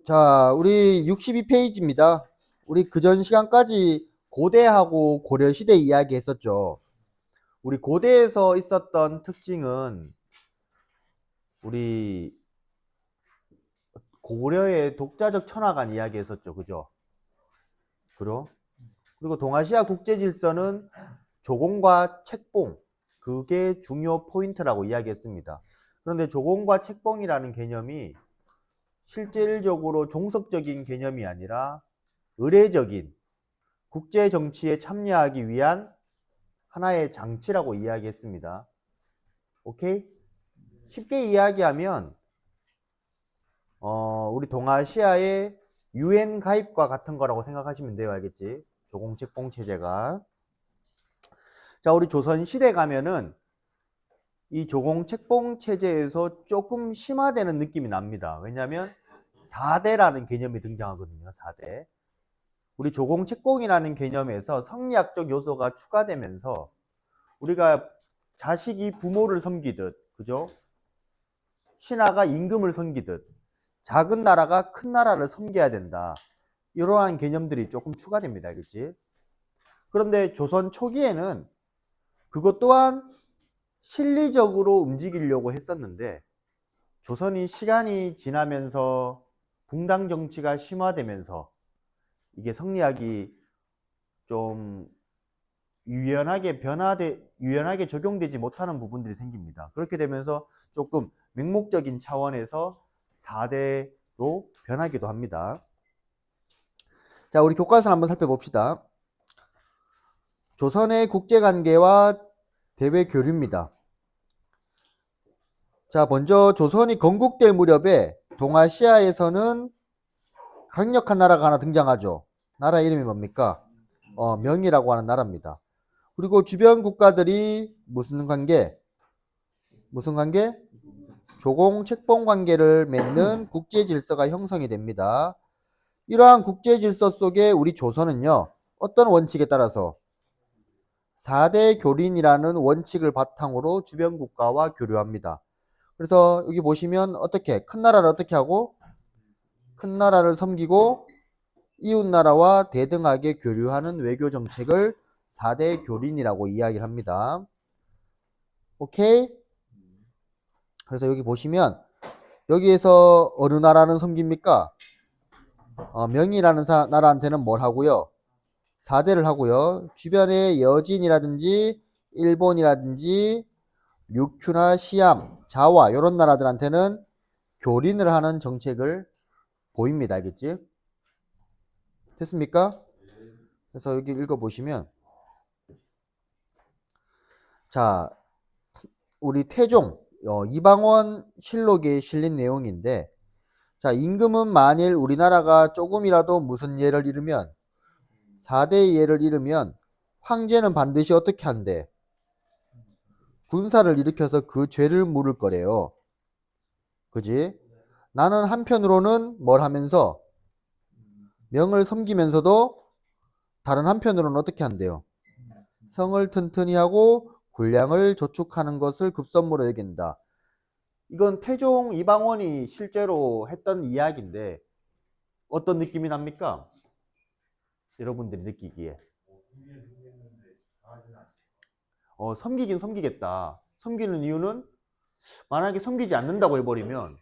자, 우리 62페이지입니다. 우리 그전 시간까지 고대하고 고려시대 이야기 했었죠. 우리 고대에서 있었던 특징은 우리 고려의 독자적 천하관 이야기 했었죠. 그죠? 그리고 동아시아 국제질서는 조공과 책봉, 그게 중요 포인트라고 이야기했습니다. 그런데 조공과 책봉이라는 개념이 실질적으로 종속적인 개념이 아니라 의례적인 국제 정치에 참여하기 위한 하나의 장치라고 이야기했습니다. 오케이? 쉽게 이야기하면 우리 동아시아의 UN 가입과 같은 거라고 생각하시면 돼요. 알겠지? 조공책봉 체제가. 자, 우리 조선시대 가면은 이 조공책봉 체제에서 조금 심화되는 느낌이 납니다. 왜냐하면 4대라는 개념이 등장하거든요. 4대. 우리 조공책봉이라는 개념에서 성리학적 요소가 추가되면서 우리가 자식이 부모를 섬기듯, 그죠? 신하가 임금을 섬기듯 작은 나라가 큰 나라를 섬겨야 된다. 이러한 개념들이 조금 추가됩니다. 알겠지? 그런데 조선 초기에는 그것 또한 실리적으로 움직이려고 했었는데 조선이 시간이 지나면서 붕당 정치가 심화되면서 이게 성리학이 좀 유연하게 적용되지 못하는 부분들이 생깁니다. 그렇게 되면서 조금 맹목적인 차원에서 4대로 변하기도 합니다. 자, 우리 교과서 한번 살펴봅시다. 조선의 국제관계와 대외 교류입니다. 자, 먼저 조선이 건국될 무렵에 동아시아에서는 강력한 나라가 하나 등장하죠. 나라 이름이 뭡니까? 명이라고 하는 나라입니다. 그리고 주변 국가들이 무슨 관계? 조공 책봉 관계를 맺는 국제 질서가 형성이 됩니다. 이러한 국제 질서 속에 우리 조선은요, 어떤 원칙에 따라서 4대 교린이라는 원칙을 바탕으로 주변 국가와 교류합니다. 그래서 여기 보시면 어떻게 큰 나라를 어떻게 하고 큰 나라를 섬기고 이웃 나라와 대등하게 교류하는 외교 정책을 4대 교린이라고 이야기를 합니다. 오케이? 그래서 여기 보시면 여기에서 어느 나라는 섬깁니까? 명이라는 나라한테는 뭘 하고요? 4대를 하고요. 주변에 여진이라든지 일본이라든지 류큐나 시암, 자와 이런 나라들한테는 교린을 하는 정책을 보입니다. 알겠지? 됐습니까? 그래서 여기 읽어보시면 자, 우리 태종 이방원 실록에 실린 내용인데 자, 임금은 만일 우리나라가 조금이라도 무슨 예를 잃으면 4대의 예를 잃으면 황제는 반드시 어떻게 한대? 군사를 일으켜서 그 죄를 물을 거래요. 그지? 나는 한편으로는 뭘 하면서 명을 섬기면서도 다른 한편으로는 어떻게 한대요? 성을 튼튼히 하고 군량을 저축하는 것을 급선무로 여긴다. 이건 태종 이방원이 실제로 했던 이야기인데 어떤 느낌이 납니까? 여러분들이 느끼기에 섬기긴 섬기겠다. 섬기는 이유는 만약에 섬기지 않는다고 해버리면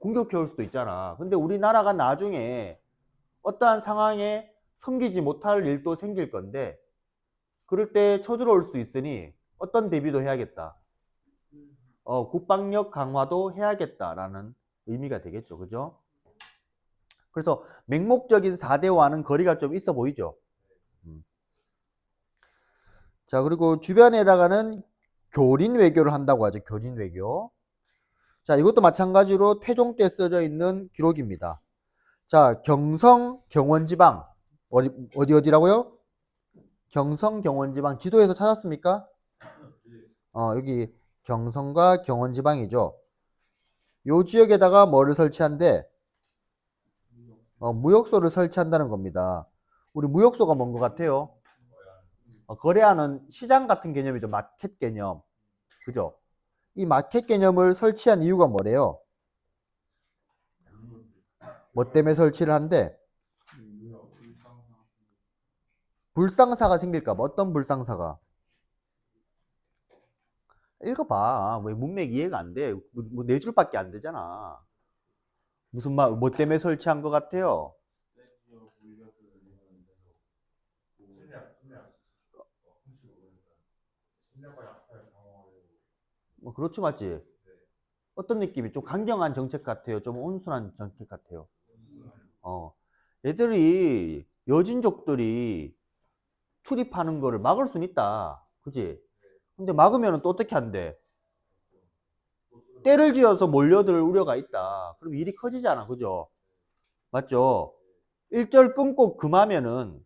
공격해 올 수도 있잖아. 근데 우리나라가 나중에 어떠한 상황에 섬기지 못할 일도 생길 건데 그럴 때 쳐들어올 수 있으니 어떤 대비도 해야겠다. 국방력 강화도 해야겠다라는 의미가 되겠죠. 그죠? 그래서 맹목적인 4대와는 거리가 좀 있어 보이죠. 자, 그리고 주변에다가는 교린 외교를 한다고 하죠. 교린 외교. 자, 이것도 마찬가지로 태종 때 써져 있는 기록입니다. 자, 경성 경원지방 어디라고요? 경성 경원지방 지도에서 찾았습니까? 여기 경성과 경원지방이죠. 요 지역에다가 뭐를 설치한대? 무역소를 설치한다는 겁니다. 우리 무역소가 뭔 것 같아요? 거래하는 시장 같은 개념이죠. 마켓 개념. 그죠? 이 마켓 개념을 설치한 이유가 뭐래요? 뭐 때문에 설치를 한대? 불상사가 생길까 봐. 어떤 불상사가? 읽어봐. 왜 문맥 이해가 안 돼? 뭐 네 줄밖에 안 되잖아. 무슨 말, 뭐 때문에 설치한 것 같아요? 뭐 그렇죠, 맞지? 어떤 느낌이 좀 강경한 정책 같아요? 좀 온순한 정책 같아요? 얘들이 여진족들이 출입하는 거를 막을 수는 있다. 그지? 근데 막으면 또 어떻게 한대? 때를 지어서 몰려들 우려가 있다. 그럼 일이 커지잖아. 그죠? 맞죠? 일절 끊고 금하면은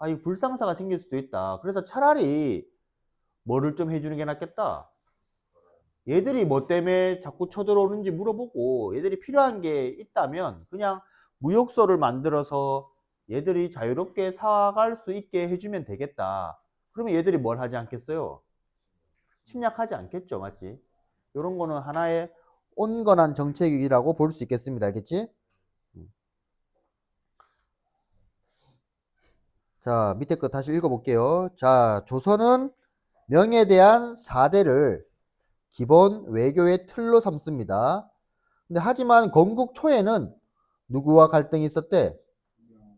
이 불상사가 생길 수도 있다. 그래서 차라리 뭐를 좀 해주는 게 낫겠다. 얘들이 뭐 때문에 자꾸 쳐들어오는지 물어보고 얘들이 필요한 게 있다면 그냥 무역소를 만들어서 얘들이 자유롭게 사갈 수 있게 해주면 되겠다. 그러면 얘들이 뭘 하지 않겠어요? 침략하지 않겠죠. 맞지? 이런 거는 하나의 온건한 정책이라고 볼 수 있겠습니다. 알겠지? 자, 밑에 거 다시 읽어볼게요. 자, 조선은 명에 대한 4대를 기본 외교의 틀로 삼습니다. 근데 하지만 건국 초에는 누구와 갈등이 있었대?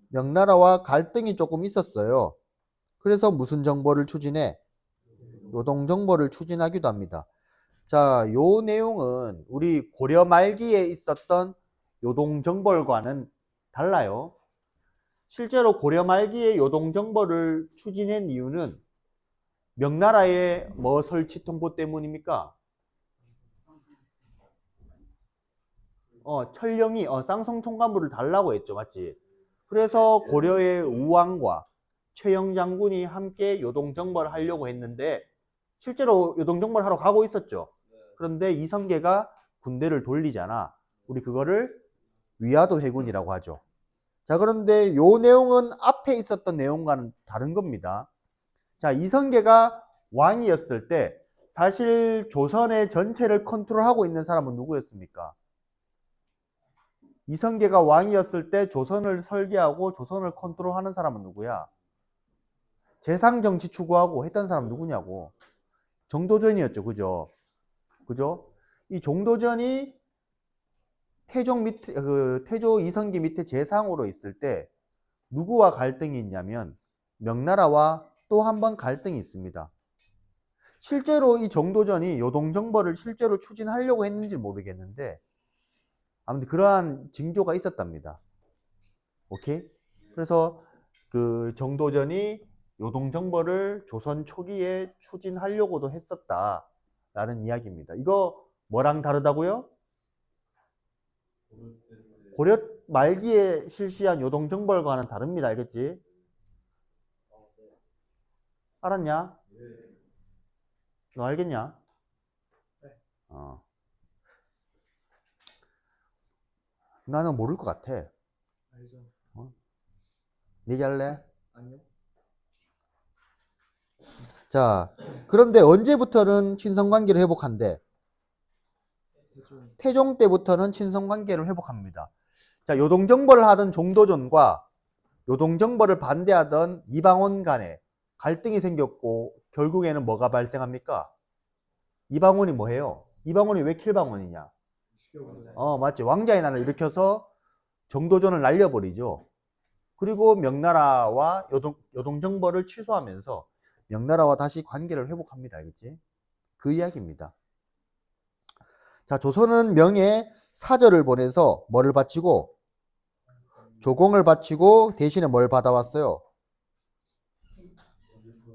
명나라와 갈등이 조금 있었어요. 그래서 무슨 정보를 추진해? 요동 정보를 추진하기도 합니다. 자, 요 내용은 우리 고려 말기에 있었던 요동 정벌과는 달라요. 실제로 고려 말기에 요동 정벌을 추진한 이유는 명나라의 뭐 설치 통보 때문입니까? 철령이 쌍성 총관부를 달라고 했죠. 맞지? 그래서 고려의 우왕과 최영 장군이 함께 요동 정벌을 하려고 했는데 실제로 요동 정벌 하러 가고 있었죠. 그런데 이성계가 군대를 돌리잖아. 우리 그거를 위화도 회군이라고 하죠. 자, 그런데 요 내용은 앞에 있었던 내용과는 다른 겁니다. 자, 이성계가 왕이었을 때 사실 조선의 전체를 컨트롤하고 있는 사람은 누구였습니까? 이성계가 왕이었을 때 조선을 설계하고 조선을 컨트롤하는 사람은 누구야? 재상정치 추구하고 했던 사람 누구냐고. 정도전이었죠. 그죠? 그죠? 이 정도전이 태종 밑에, 태조 이성계 밑에 재상으로 있을 때 누구와 갈등이 있냐면 명나라와 또 한 번 갈등이 있습니다. 실제로 이 정도전이 요동정벌을 실제로 추진하려고 했는지 모르겠는데 아무튼 그러한 징조가 있었답니다. 오케이? 그래서 그 정도전이 요동정벌을 조선 초기에 추진하려고도 했었다라는 이야기입니다. 이거 뭐랑 다르다고요? 고려 말기에 실시한 요동정벌과는 다릅니다. 알겠지? 알았냐? 너 알겠냐? 어. 나는 모를 것 같아. 알죠. 얘기할래? 아니요. 자, 그런데 언제부터는 친선관계를 회복한대? 태종 때부터는 친선관계를 회복합니다. 자, 요동정벌을 하던 종도전과 요동정벌을 반대하던 이방원 간에 갈등이 생겼고 결국에는 뭐가 발생합니까? 이방원이 뭐해요? 이방원이 왜 킬방원이냐? 맞지. 왕자의 난을 일으켜서 정도전을 날려버리죠. 그리고 명나라와 요동정벌을 취소하면서 명나라와 다시 관계를 회복합니다. 알겠지? 그 이야기입니다. 자, 조선은 명에 사절을 보내서 뭐를 바치고? 조공을 바치고 대신에 뭘 받아왔어요?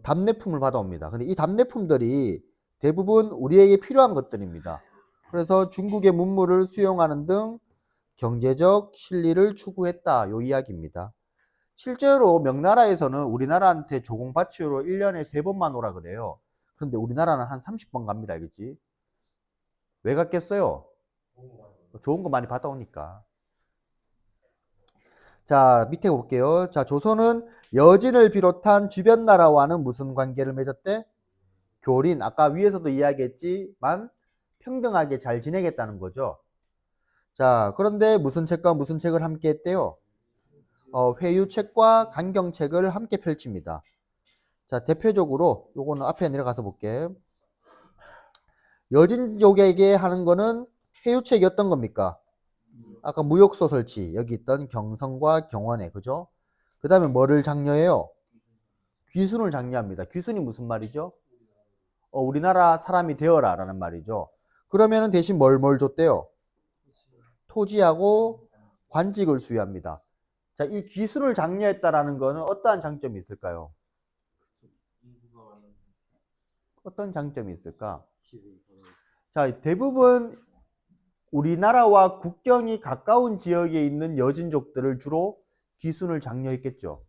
답례품을 받아옵니다. 근데 이 답례품들이 대부분 우리에게 필요한 것들입니다. 그래서 중국의 문물을 수용하는 등 경제적 실리를 추구했다. 요 이야기입니다. 실제로 명나라에서는 우리나라한테 조공 바치로 1년에 3번만 오라 그래요. 그런데 우리나라는 한 30번 갑니다. 알겠지? 왜 갔겠어요? 좋은 거 많이 받아오니까. 자, 밑에 볼게요. 자, 조선은 여진을 비롯한 주변 나라와는 무슨 관계를 맺었대? 교린. 아까 위에서도 이야기했지만 평등하게 잘 지내겠다는 거죠. 자, 그런데 무슨 책과 무슨 책을 함께 했대요? 회유책과 간경책을 함께 펼칩니다. 자, 대표적으로 요거는 앞에 내려가서 볼게. 여진족에게 하는 거는 회유책이 어떤 겁니까? 아까 무역소 설치, 여기 있던 경성과 경원에, 그죠? 그 다음에 뭐를 장려해요? 귀순을 장려합니다. 귀순이 무슨 말이죠? 우리나라 사람이 되어라 라는 말이죠. 그러면은 대신 뭘 줬대요? 토지하고 관직을 수여합니다. 자, 이 귀순을 장려했다라는 거는 어떠한 장점이 있을까요? 어떤 장점이 있을까? 자, 대부분 우리나라와 국경이 가까운 지역에 있는 여진족들을 주로 귀순을 장려했겠죠.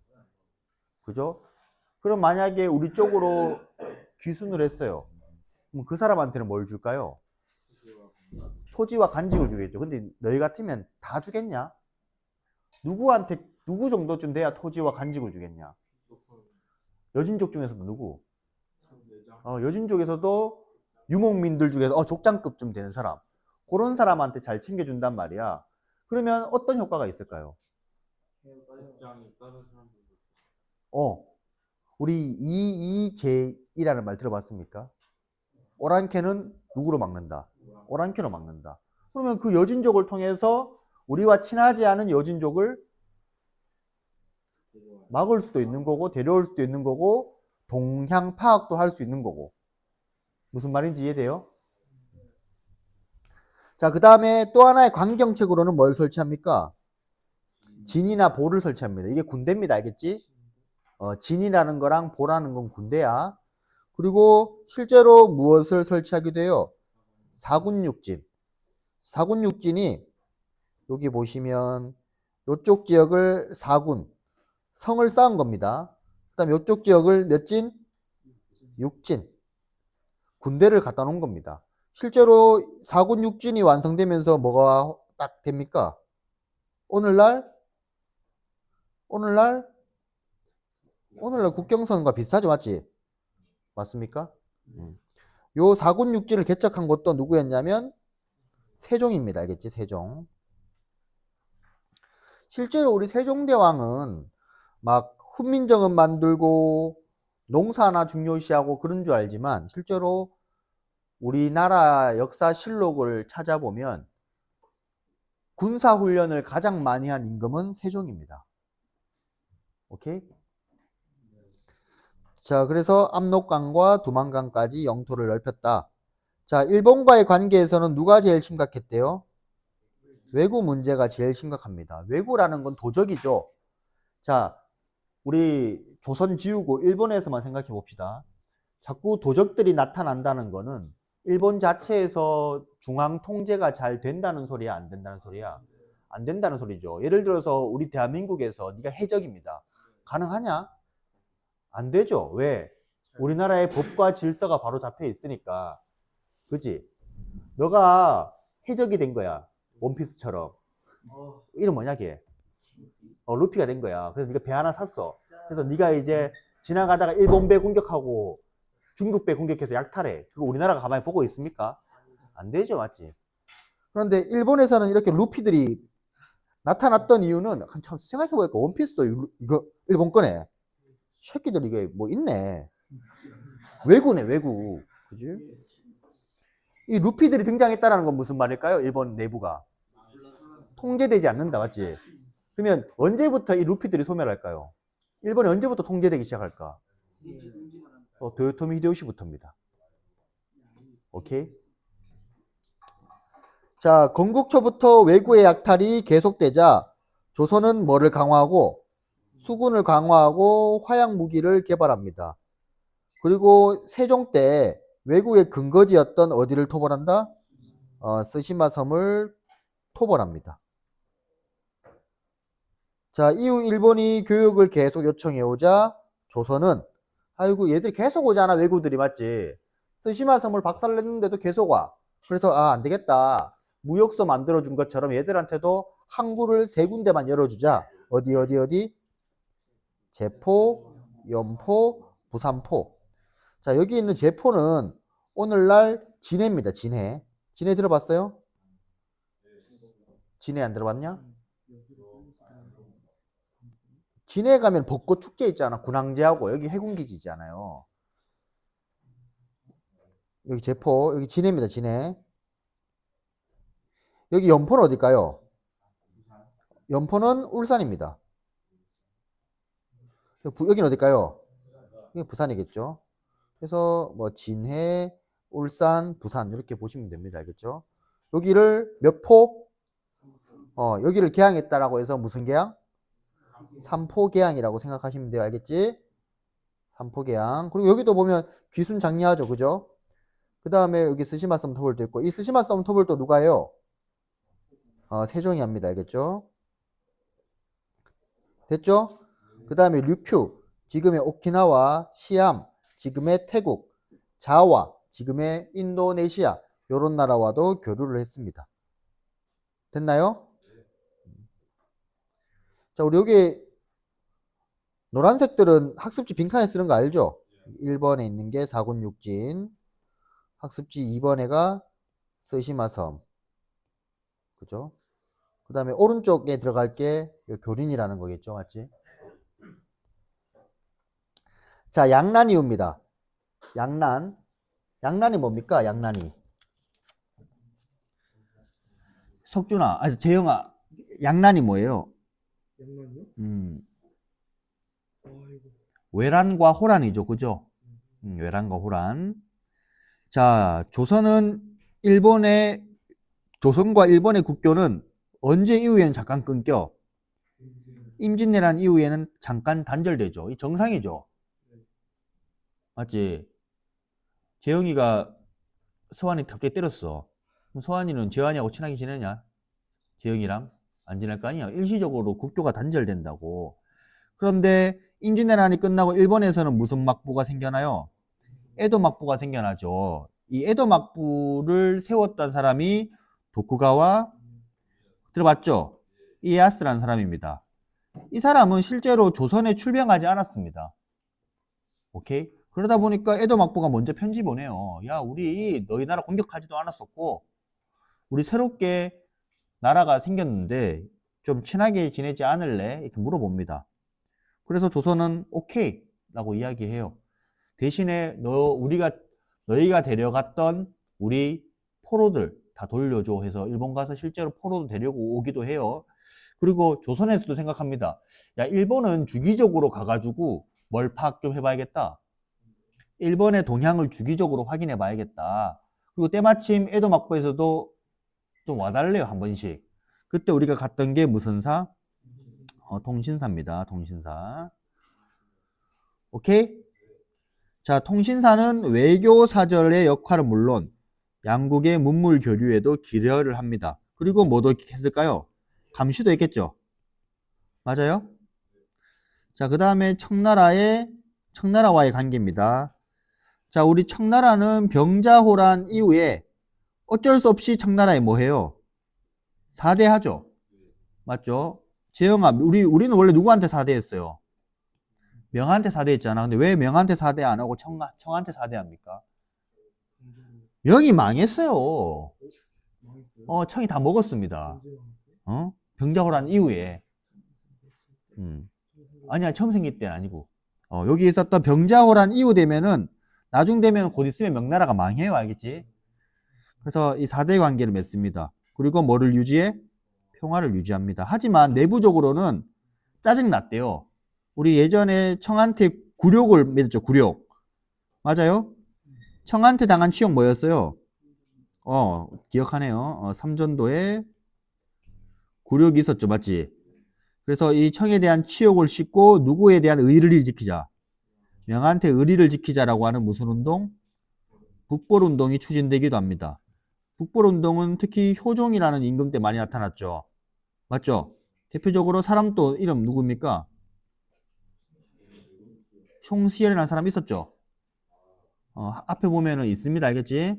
그죠? 그럼 만약에 우리 쪽으로 귀순을 했어요. 그럼 그 사람한테는 뭘 줄까요? 토지와 간직을 주겠죠. 근데 너희 같으면 다 주겠냐? 누구한테 누구 정도쯤 돼야 토지와 간직을 주겠냐? 여진족 중에서도 누구? 여진족에서도 유목민들 중에서 족장급쯤 되는 사람, 그런 사람한테 잘 챙겨준단 말이야. 그러면 어떤 효과가 있을까요? 우리 이제이라는 말 들어봤습니까? 오랑캐는 누구로 막는다? 오랑캐로 막는다. 그러면 그 여진족을 통해서 우리와 친하지 않은 여진족을 막을 수도 있는 거고 데려올 수도 있는 거고 동향 파악도 할 수 있는 거고. 무슨 말인지 이해돼요? 자, 그 다음에 또 하나의 관경책으로는 뭘 설치합니까? 진이나 보를 설치합니다. 이게 군대입니다. 알겠지? 진이라는 거랑 보라는 건 군대야. 그리고 실제로 무엇을 설치하기도 해요? 사군육진. 사군육진이 여기 보시면 이쪽 지역을 사군, 성을 쌓은 겁니다. 그 다음에 이쪽 지역을 몇 진? 육진. 군대를 갖다 놓은 겁니다. 실제로 사군 육진이 완성되면서 뭐가 딱 됩니까? 오늘날 국경선과 비슷하죠, 맞지? 맞습니까? 요 사군 육진을 개척한 것도 누구였냐면 세종입니다. 알겠지? 세종. 실제로 우리 세종대왕은 막 훈민정음 만들고 농사나 중요시하고 그런 줄 알지만 실제로 우리나라 역사실록을 찾아보면 군사훈련을 가장 많이 한 임금은 세종입니다. 오케이? 자, 그래서 압록강과 두만강까지 영토를 넓혔다. 자, 일본과의 관계에서는 누가 제일 심각했대요? 왜구 문제가 제일 심각합니다. 왜구라는 건 도적이죠. 자, 우리 조선 지우고 일본에서만 생각해 봅시다. 자꾸 도적들이 나타난다는 거는 일본 자체에서 중앙 통제가 잘 된다는 소리야, 안 된다는 소리야? 안 된다는 소리죠. 예를 들어서 우리 대한민국에서 네가 해적입니다. 가능하냐? 안 되죠. 왜? 우리나라의 법과 질서가 바로 잡혀 있으니까. 그치? 너가 해적이 된 거야. 원피스처럼. 이름 뭐냐, 걔? 루피가 된 거야. 그래서 네가 배 하나 샀어. 그래서 네가 이제 지나가다가 일본 배 공격하고 중국 배 공격해서 약탈해. 그거 우리나라가 가만히 보고 있습니까? 안 되죠, 맞지? 그런데 일본에서는 이렇게 루피들이 나타났던 이유는 참 생각해보니까 원피스도 이거 일본 거네. 새끼들 이게 뭐 있네. 왜구네, 왜구. 그지? 이 루피들이 등장했다는 건 무슨 말일까요? 일본 내부가 통제되지 않는다, 맞지? 그러면 언제부터 이 루피들이 소멸할까요? 일본이 언제부터 통제되기 시작할까? 도요토미 히데요시부터입니다. 오케이? 자, 건국초부터 왜구의 약탈이 계속되자 조선은 뭐를 강화하고 수군을 강화하고 화약 무기를 개발합니다. 그리고 세종 때 왜구의 근거지였던 어디를 토벌한다? 스시마 섬을 토벌합니다. 자, 이후 일본이 교육을 계속 요청해 오자 조선은 아이고 얘들이 계속 오잖아, 왜구들이, 맞지? 스시마 섬을 박살냈는데도 계속 와. 그래서 안 되겠다. 무역소 만들어준 것처럼 얘들한테도 항구를 3군데만 열어주자. 어디? 제포, 연포, 부산포. 자, 여기 있는 제포는 오늘날 진해입니다. 진해. 진해 들어봤어요? 진해 안 들어봤냐? 진해 가면 벚꽃 축제 있잖아. 군항제하고 여기 해군기지 있잖아요. 여기 제포, 여기 진해입니다. 진해. 여기 연포는 어딜까요? 연포는 울산입니다. 여기는 어딜까요? 여기 부산이겠죠. 그래서 뭐 진해, 울산, 부산 이렇게 보시면 됩니다. 알겠죠? 여기를 몇 포? 여기를 개항했다라고 해서 무슨 개항? 삼포 개항이라고 생각하시면 돼요. 알겠지? 삼포 개항. 그리고 여기도 보면 귀순 장려하죠. 그죠? 그 다음에 여기 스시마 썸터볼도 있고, 이 스시마 썸터볼도 누가 해요? 세종이 합니다. 알겠죠? 됐죠? 그 다음에 류큐, 지금의 오키나와, 시암, 지금의 태국, 자와, 지금의 인도네시아, 요런 나라와도 교류를 했습니다. 됐나요? 자, 우리 여기 노란색들은 학습지 빈칸에 쓰는 거 알죠? 1번에 있는 게 사군육진, 학습지 2번에가 스시마섬, 그죠? 그 다음에 오른쪽에 들어갈 게 교린이라는 거겠죠, 맞지? 자, 양난이유입니다. 양난. 양난이 뭡니까? 양난이. 석준아, 아니 재영아, 양난이 뭐예요? 양난이요? 아이고. 외란과 호란이죠, 그죠? 외란과 호란. 자, 조선과 일본의 국교는 언제 이후에는 잠깐 끊겨? 임진왜란 이후에는 잠깐 단절되죠. 이 정상이죠. 맞지? 재영이가 서한이 갑자기 때렸어. 그럼 서한이는 재환이하고 친하게 지내냐? 재영이랑 안 지낼 거 아니야? 일시적으로 국교가 단절된다고. 그런데 임진왜란이 끝나고 일본에서는 무슨 막부가 생겨나요? 에도 막부가 생겨나죠. 이 에도 막부를 세웠던 사람이 도쿠가와, 들어봤죠? 이에야스라는 사람입니다. 이 사람은 실제로 조선에 출병하지 않았습니다. 오케이? 그러다 보니까 에도 막부가 먼저 편지 보내요. 야, 우리 너희 나라 공격하지도 않았었고 우리 새롭게 나라가 생겼는데 좀 친하게 지내지 않을래? 이렇게 물어봅니다. 그래서 조선은 오케이 라고 이야기해요. 대신에 너희가 데려갔던 우리 포로들 다 돌려줘 해서 일본 가서 실제로 포로도 데리고 오기도 해요. 그리고 조선에서도 생각합니다. 야, 일본은 주기적으로 가가지고 뭘 파악 좀 해봐야겠다. 일본의 동향을 주기적으로 확인해 봐야겠다. 그리고 때마침 에도 막부에서도 좀 와달래요, 한 번씩. 그때 우리가 갔던 게 무슨 사? 통신사입니다. 통신사. 오케이? 자, 통신사는 외교 사절의 역할은 물론 양국의 문물 교류에도 기여를 합니다. 그리고 뭐도 했을까요? 감시도 했겠죠. 맞아요? 자, 그 다음에 청나라와의 관계입니다. 자, 우리 청나라는 병자호란 이후에 어쩔 수 없이 청나라에 뭐 해요? 사대하죠. 맞죠? 재영아, 우리는 원래 누구한테 사대했어요? 명한테 사대했잖아. 근데 왜 명한테 사대 안 하고 청한테 사대합니까? 명이 망했어요. 망했어요? 청이 다 먹었습니다. 언제 망했어요? 병자호란 이후에. 아니야, 처음 생길 때는 아니고. 여기 있었던 병자호란 이후 되면은, 나중 되면 곧 있으면 명나라가 망해요. 알겠지? 그래서 이 4대 관계를 맺습니다. 그리고 뭐를 유지해? 평화를 유지합니다. 하지만 내부적으로는 짜증났대요. 우리 예전에 청한테 굴욕을 맺었죠. 굴욕. 맞아요? 청한테 당한 치욕 뭐였어요? 기억하네요. 삼전도에 굴욕이 있었죠. 맞지? 그래서 이 청에 대한 치욕을 씻고 누구에 대한 의리를 지키자. 명한테 의리를 지키자라고 하는 무슨 운동? 북벌운동이 추진되기도 합니다. 북벌운동은 특히 효종이라는 임금 때 많이 나타났죠. 맞죠? 대표적으로 사람 또 이름 누굽니까? 송시열이라는 사람 있었죠? 앞에 보면은 있습니다. 알겠지?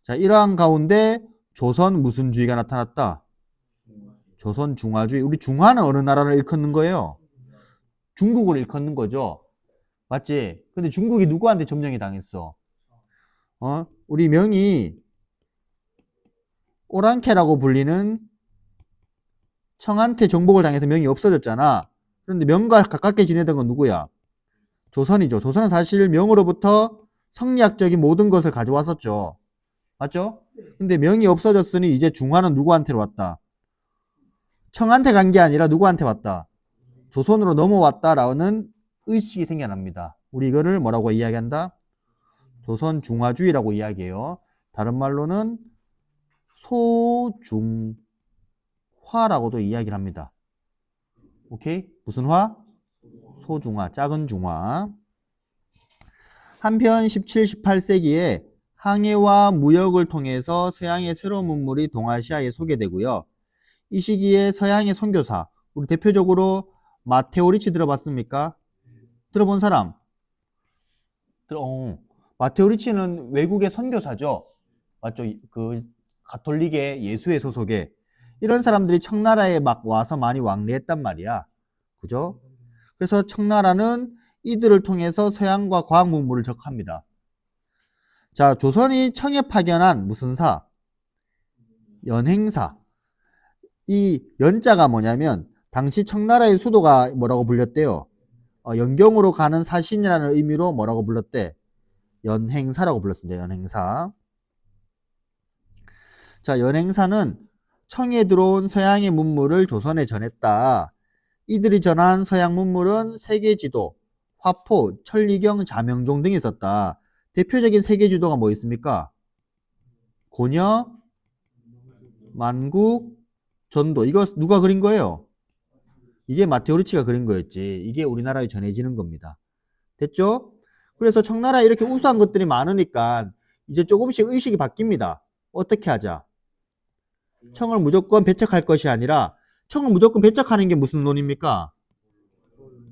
자, 이러한 가운데 조선 무슨 주의가 나타났다? 조선 중화주의. 우리 중화는 어느 나라를 일컫는 거예요? 중국을 일컫는 거죠. 맞지? 근데 중국이 누구한테 점령이 당했어? 우리 명이 오랑캐라고 불리는 청한테 정복을 당해서 명이 없어졌잖아. 그런데 명과 가깝게 지내던 건 누구야? 조선이죠. 조선은 사실 명으로부터 성리학적인 모든 것을 가져왔었죠. 맞죠? 근데 명이 없어졌으니 이제 중화는 누구한테 왔다? 청한테 간 게 아니라 누구한테 왔다? 조선으로 넘어왔다라는 의식이 생겨납니다. 우리 이거를 뭐라고 이야기한다? 조선 중화주의라고 이야기해요. 다른 말로는 소중화라고도 이야기를 합니다. 오케이? 무슨 화? 소중화, 작은 중화. 한편 17, 18세기에 항해와 무역을 통해서 서양의 새로운 문물이 동아시아에 소개되고요. 이 시기에 서양의 선교사, 우리 대표적으로 마테오 리치 들어봤습니까? 들어본 사람? 마테오 리치는 외국의 선교사죠. 맞죠? 그 가톨릭의 예수회 소속의 이런 사람들이 청나라에 막 와서 많이 왕래했단 말이야. 그죠? 그래서 청나라는 이들을 통해서 서양과 과학 문물을 접합니다. 자, 조선이 청에 파견한 무슨 사? 연행사. 이 연자가 뭐냐면 당시 청나라의 수도가 뭐라고 불렸대요? 연경으로 가는 사신이라는 의미로 뭐라고 불렀대? 연행사라고 불렀습니다. 연행사. 자, 연행사는 청에 들어온 서양의 문물을 조선에 전했다. 이들이 전한 서양 문물은 세계지도, 화포, 천리경, 자명종 등이 있었다. 대표적인 세계지도가 뭐 있습니까? 고려, 만국, 전도. 이거 누가 그린 거예요? 이게 마테오 리치가 그린 거였지. 이게 우리나라에 전해지는 겁니다. 됐죠? 그래서 청나라에 이렇게 우수한 것들이 많으니까 이제 조금씩 의식이 바뀝니다. 어떻게 하자? 청을 무조건 배척할 것이 아니라 청을 무조건 배척하는 게 무슨 논입니까?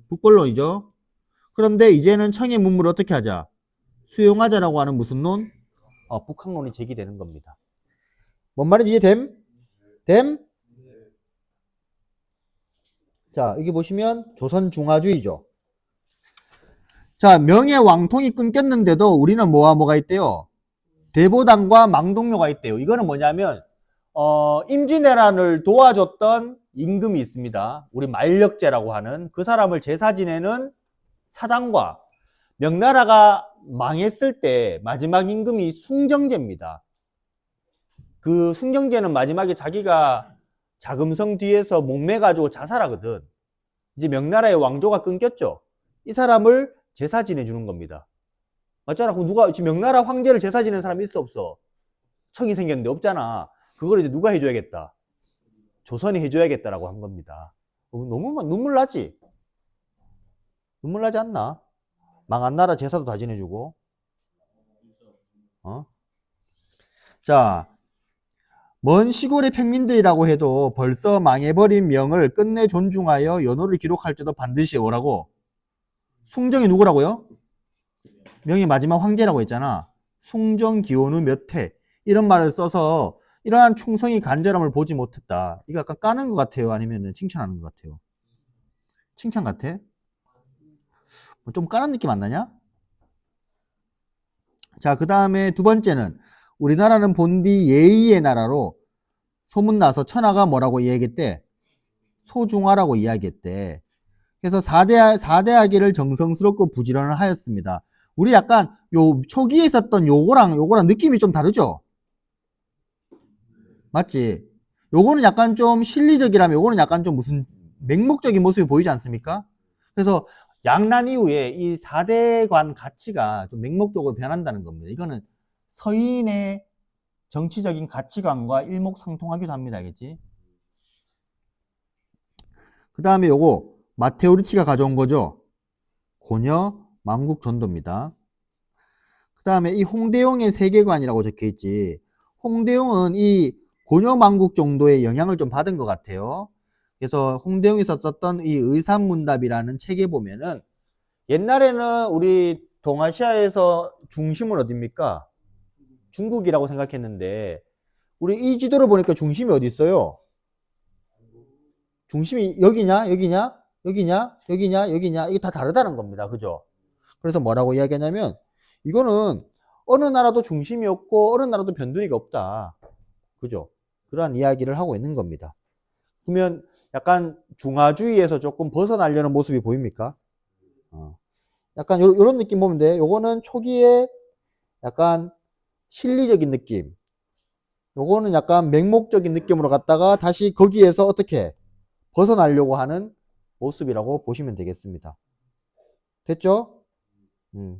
북벌론이죠. 그런데 이제는 청의 문물을 어떻게 하자? 수용하자라고 하는 무슨 논? 북학론이 제기되는 겁니다. 뭔 말인지 이해됨? 됨? 자, 여기 보시면 조선 중화주의죠. 자, 명예 왕통이 끊겼는데도 우리는 뭐가 있대요? 대보당과 망동료가 있대요. 이거는 뭐냐면 임진왜란을 도와줬던 임금이 있습니다. 우리 만력제라고 하는 그 사람을 제사 지내는 사당과 명나라가 망했을 때 마지막 임금이 숭정제입니다. 그 숭정제는 마지막에 자기가 자금성 뒤에서 목매가지고 자살하거든. 이제 명나라의 왕조가 끊겼죠. 이 사람을 제사 지내주는 겁니다. 맞잖아. 그럼 누가 지금 명나라 황제를 제사 지내는 사람이 있어 없어? 청이 생겼는데 없잖아. 그걸 이제 누가 해줘야겠다? 조선이 해줘야겠다라고 한 겁니다. 너무 눈물 나지? 눈물 나지 않나? 망한 나라 제사도 다 지내주고. 자, 먼 시골의 평민들이라고 해도 벌써 망해버린 명을 끝내 존중하여 연호를 기록할 때도 반드시 오라고. 숭정이 누구라고요? 명의 마지막 황제라고 했잖아. 숭정 기원후 몇 해. 이런 말을 써서 이러한 충성이 간절함을 보지 못했다. 이거 약간 까는 것 같아요? 아니면 칭찬하는 것 같아요? 칭찬 같아? 좀 까는 느낌 안 나냐? 자, 그 다음에 두 번째는 우리나라는 본디 예의의 나라로 소문나서 천하가 뭐라고 이야기했대? 소중화라고 이야기했대. 그래서 사대하기를 정성스럽고 부지런을 하였습니다. 우리 약간 요 초기에 있었던 요거랑 느낌이 좀 다르죠? 맞지? 요거는 약간 좀 실리적이라면 요거는 약간 좀 무슨 맹목적인 모습이 보이지 않습니까? 그래서 양난 이후에 이 4대관 가치가 좀 맹목적으로 변한다는 겁니다. 이거는 서인의 정치적인 가치관과 일목상통하기도 합니다. 알겠지? 그 다음에 요거 마테오 리치가 가져온 거죠. 고려 만국 전도입니다. 그 다음에 이 홍대용의 세계관이라고 적혀 있지. 홍대용은 이 고려 만국 정도의 영향을 좀 받은 것 같아요. 그래서 홍대용이 썼던 이 의산문답이라는 책에 보면은 옛날에는 우리 동아시아에서 중심은 어딥니까? 중국이라고 생각했는데 우리 이 지도를 보니까 중심이 어디 있어요? 중심이 여기냐? 여기냐? 여기냐? 여기냐? 여기냐? 이게 다 다르다는 겁니다. 그죠? 그래서 뭐라고 이야기하냐면 이거는 어느 나라도 중심이 없고 어느 나라도 변두리가 없다. 그죠? 그러한 이야기를 하고 있는 겁니다. 그러면 약간 중화주의에서 조금 벗어나려는 모습이 보입니까? 약간 요런 느낌 보면 돼. 요거는 초기에 약간 실리적인 느낌. 요거는 약간 맹목적인 느낌으로 갔다가 다시 거기에서 어떻게 벗어나려고 하는 모습이라고 보시면 되겠습니다. 됐죠?